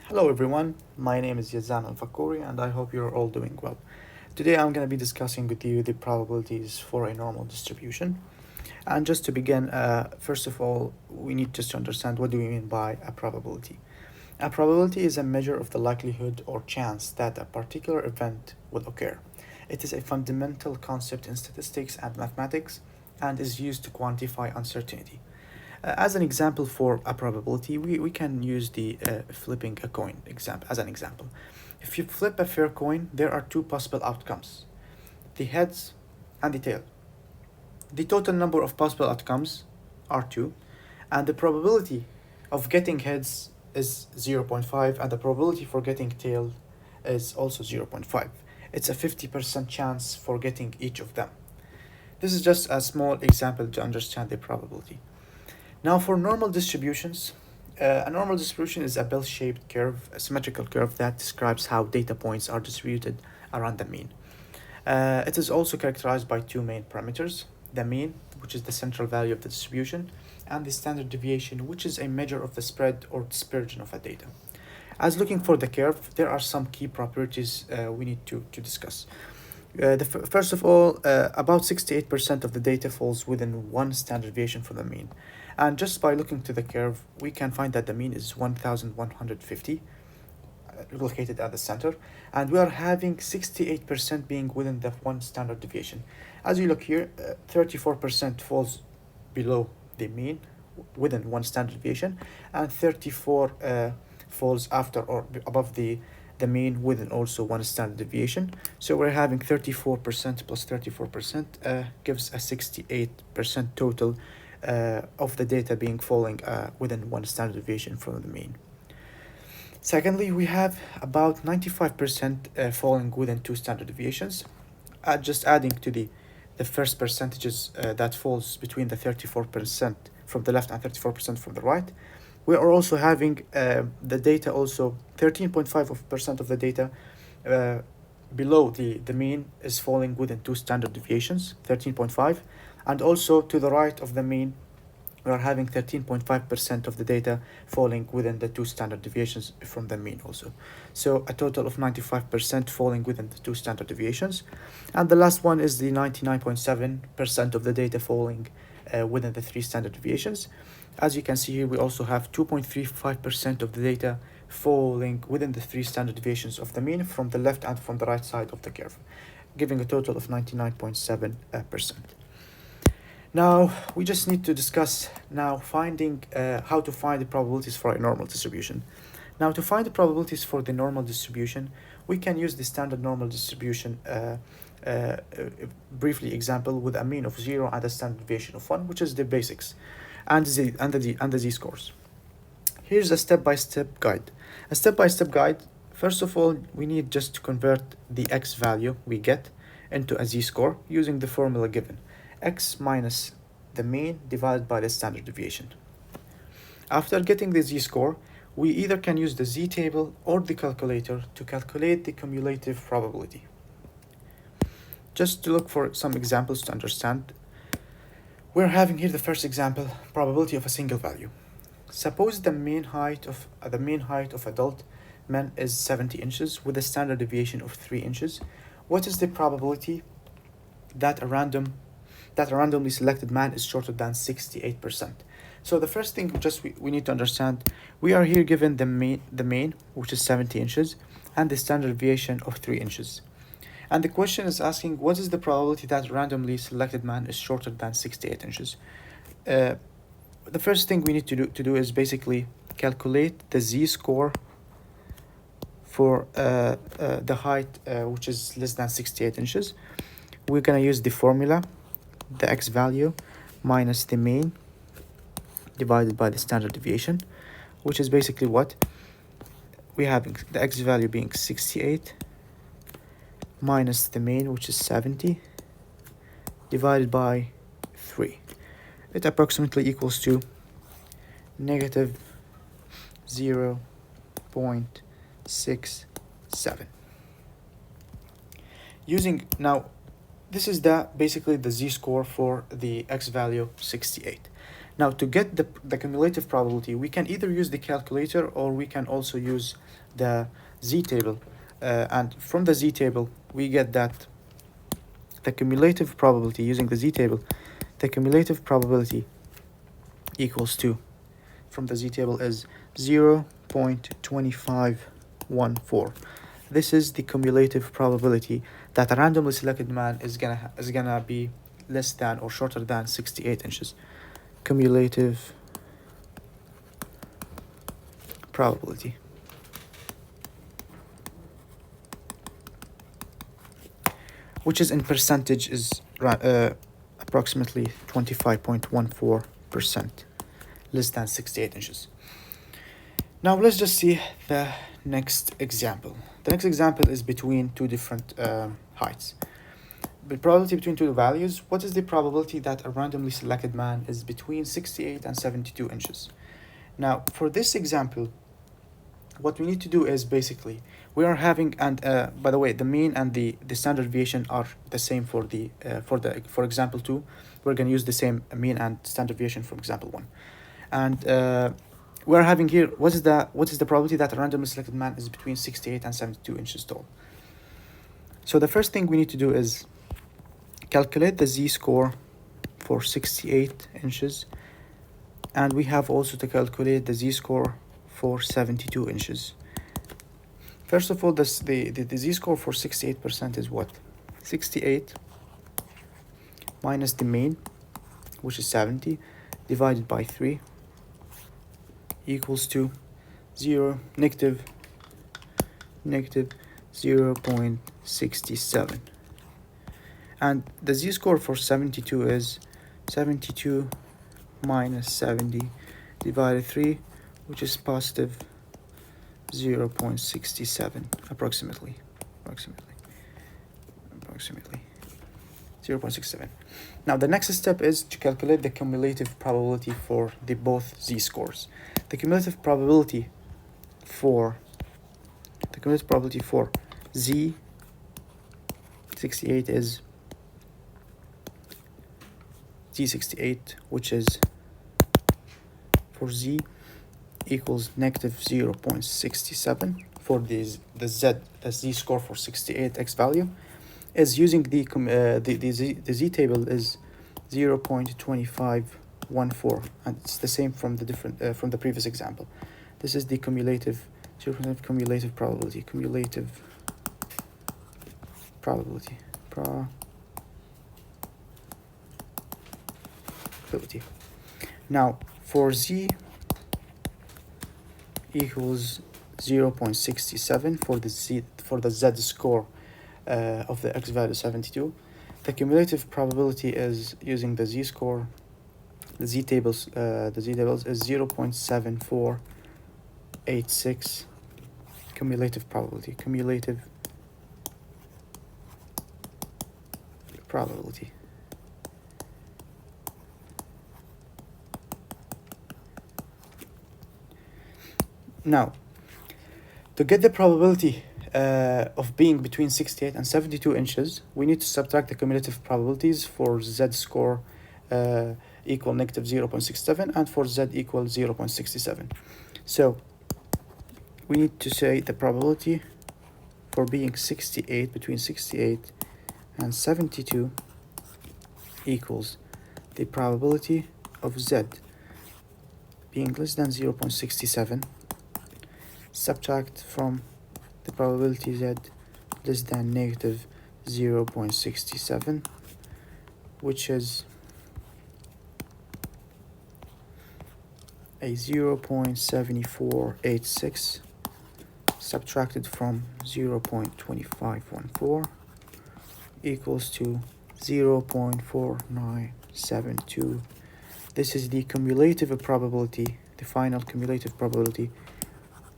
Hello everyone, my name is Yazan Al-Fakouri and I hope you're all doing well. Today I'm going to be discussing with you the probabilities for a normal distribution. And just to begin, first of all, we need just to understand what do we mean by a probability. A probability is a measure of the likelihood or chance that a particular event will occur. It is a fundamental concept in statistics and mathematics and is used to quantify uncertainty. As an example for a probability, we can use the flipping a coin example as an example. If you flip a fair coin, there are two possible outcomes, the heads and the tail. The total number of possible outcomes are 2, and the probability of getting heads is 0. 0.5, and the probability for getting tail is also 0. 0.5. It's a 50% chance for getting each of them. This is just a small example to understand the probability. Now for normal distributions, a normal distribution is a bell-shaped curve, a symmetrical curve that describes how data points are distributed around the mean. It is also characterized by two main parameters, the mean, which is the central value of the distribution, and the standard deviation, which is a measure of the spread or dispersion of a data. As looking for the curve, there are some key properties we need to discuss. First of all, about 68% of the data falls within one standard deviation from the mean. And just by looking to the curve, we can find that the mean is 1150, located at the center, and we are having 68% being within the one standard deviation. As you look here, 34% falls below the mean within one standard deviation, and 34 falls after or above the mean within also one standard deviation. So we're having 34% plus 34% gives a 68% total of the data being falling within one standard deviation from the mean. Secondly, we have about 95% falling within two standard deviations. Just adding to the first percentages that falls between the 34% from the left and 34% from the right, we are also having the data also 13.5% of the data below the mean is falling within two standard deviations, 13.5, and also to the right of the mean we are having 13.5% of the data falling within the two standard deviations from the mean also. So a total of 95% falling within the two standard deviations. And the last one is the 99.7% of the data falling within the three standard deviations. As you can see here, we also have 2.35% of the data falling within the three standard deviations of the mean from the left and from the right side of the curve, giving a total of 99.7%. Now, we just need to discuss now finding how to find the probabilities for a normal distribution. Now, to find the probabilities for the normal distribution, we can use the standard normal distribution briefly example with a mean of 0 and a standard deviation of 1, which is the basics, and the z-scores. Here's a step-by-step guide. A step-by-step guide, first of all, we need just to convert the x value we get into a z-score using the formula given. X minus the mean divided by the standard deviation. After getting the z-score, we either can use the z-table or the calculator to calculate the cumulative probability. Just to look for some examples to understand, we're having here the first example, probability of a single value. Suppose the mean height of adult men is 70 inches with a standard deviation of 3 inches. What is the probability that a randomly selected man is shorter than 68%? So the first thing we need to understand, we are here given the mean, which is 70 inches, and the standard deviation of 3 inches. And the question is asking, what is the probability that a randomly selected man is shorter than 68 inches? The first thing we need to do is basically calculate the z-score for the height, which is less than 68 inches. We're going to use the formula, the x value minus the mean divided by the standard deviation, which is basically what we're having, the x value being 68 minus the mean, which is 70, divided by 3. It approximately equals to negative 0.67. Using now, this is basically the z-score for the x value 68. Now, to get the cumulative probability, we can either use the calculator or we can also use the z-table. And from the z-table, we get that the cumulative probability, using the z-table, the cumulative probability equals to, from the z-table, is 0.2514. This is the cumulative probability that a randomly selected man is gonna be less than or shorter than 68 inches. Cumulative probability. Which is in percentage is approximately 25.14%, less than 68 inches. Now let's just see the next example. The next example is between two different heights. The probability between two values. What is the probability that a randomly selected man is between 68 and 72 inches? Now, for this example, what we need to do is basically we are having, and by the way, the mean and the standard deviation are the same for the for example 2. We're going to use the same mean and standard deviation from example 1, and we're having here what is the probability that a randomly selected man is between 68 and 72 inches tall. So the first thing we need to do is calculate the z-score for 68 inches, and we have also to calculate the z-score for 72 inches. First of all, the z-score for 68% is what? 68 minus the mean, which is 70, divided by 3 equals to negative 0.67. And the z-score for 72 is 72 minus 70 divided 3, which is positive 0.67 approximately 0.67. Now the next step is to calculate the cumulative probability for the both z-scores. The cumulative probability for z68 is z68, which is for z equals negative 0.67 for the z-score for 68 x value, is using the z-table is 0.2514, and it's the same from the previous example. This is the cumulative probability. Now for z equals 0.67 for the z-score of the x value 72. The cumulative probability is using the z-score, the z-tables is 0.7486 cumulative probability. Now, to get the probability of being between 68 and 72 inches, we need to subtract the cumulative probabilities for z-score equal negative 0.67 and for z equal 0.67. So we need to say the probability for being between 68 and 72 equals the probability of z being less than 0.67 subtract from the probability z less than negative 0.67, which is a 0.7486 subtracted from 0.2514 equals to 0.4972. This is the cumulative probability, the final cumulative probability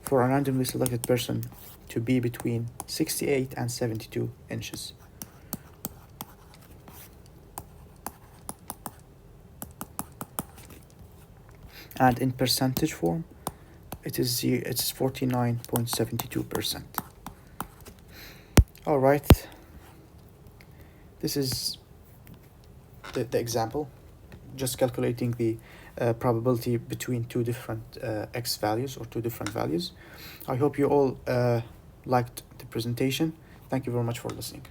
for a randomly selected person to be between 68 and 72 inches. And in percentage form, it's 49.72%. All right, this is the example, just calculating the probability between two different x values or two different values. I hope you all liked the presentation. Thank you very much for listening.